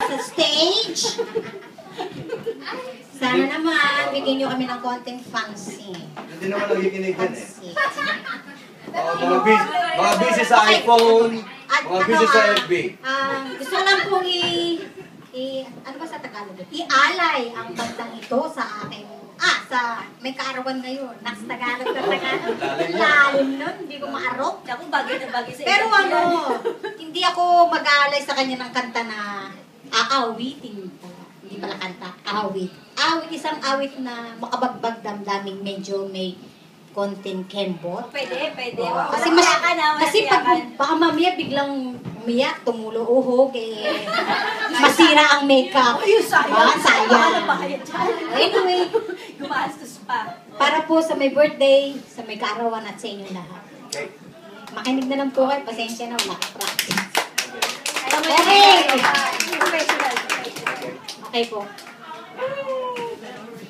sa stage. Sana naman, bigyan nyo kami ng konting fancy. Hindi naman nakikinig din eh. Mga busy sa iPhone, mga busy sa FB. Gusto lang pong ano ba sa Tagalog? I-alay ang kantang ito sa akin. Sa may kaarawan ngayon. Naks Tagalog na Tagalog. Lalim nun, hindi ko maarok. Ako bagay na bagay sa Pero hindi ako mag-aalay sa kanya ng kanta na aawitin po. Hindi pala kanta, awit. Awit, isang awit na makabagbag damdaming medyo may konting kembot. Pwede. Kasi pag baka mamaya biglang umiyak, tumulo uhog, masira ang makeup. Sayang. Anyway, gumastos pa. Para po sa may birthday, sa may kaarawan at sa inyo lahat. Makinig na lang po kayo, pasensya na, wala ka practice. Okay po.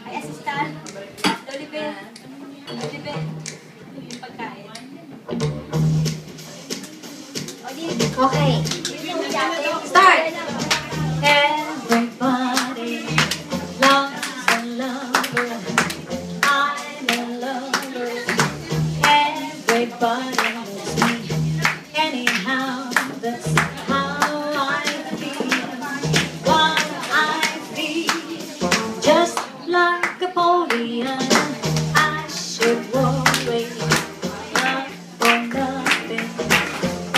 Ay, assistant. Oliver. Yung pagkain. Okay. Start! Everybody loves a lover. I'm a lover. Everybody loves me. Anyhow, that's how I feel. What I feel, just like a Napoleon. I should worry not for nothing.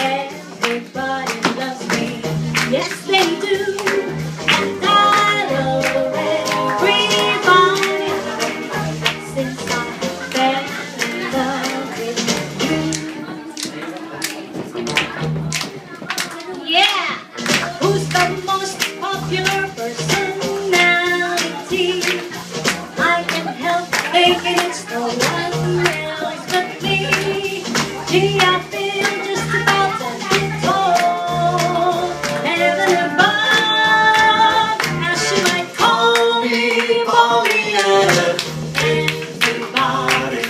Everybody loves me. Yes, they do. And I love everybody since I fell in love with you. Yeah! Who's the most popular personality? I can help thinking it's no one else but me. Gee, I feel just about to get told. Heaven above, now she might call me Paulina. Everybody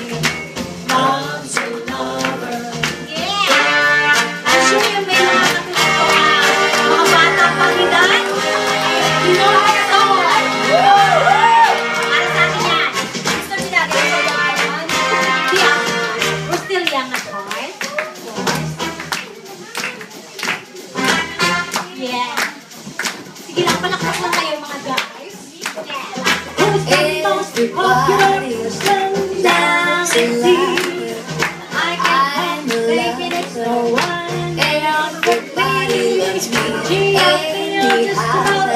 loves a lover. Yeah! Actually, yung may mga bata pang edad. You know how to song. Para sa akin yan. Gusto niyo natin sa bayan? Yeah. We're still young at heart. Of course. Yeah. Sige lang, palakpak lang kayo mga guys. Yeah. Who's the most popular personality? I can't take it, it's no one else but me. Gee, I feel just about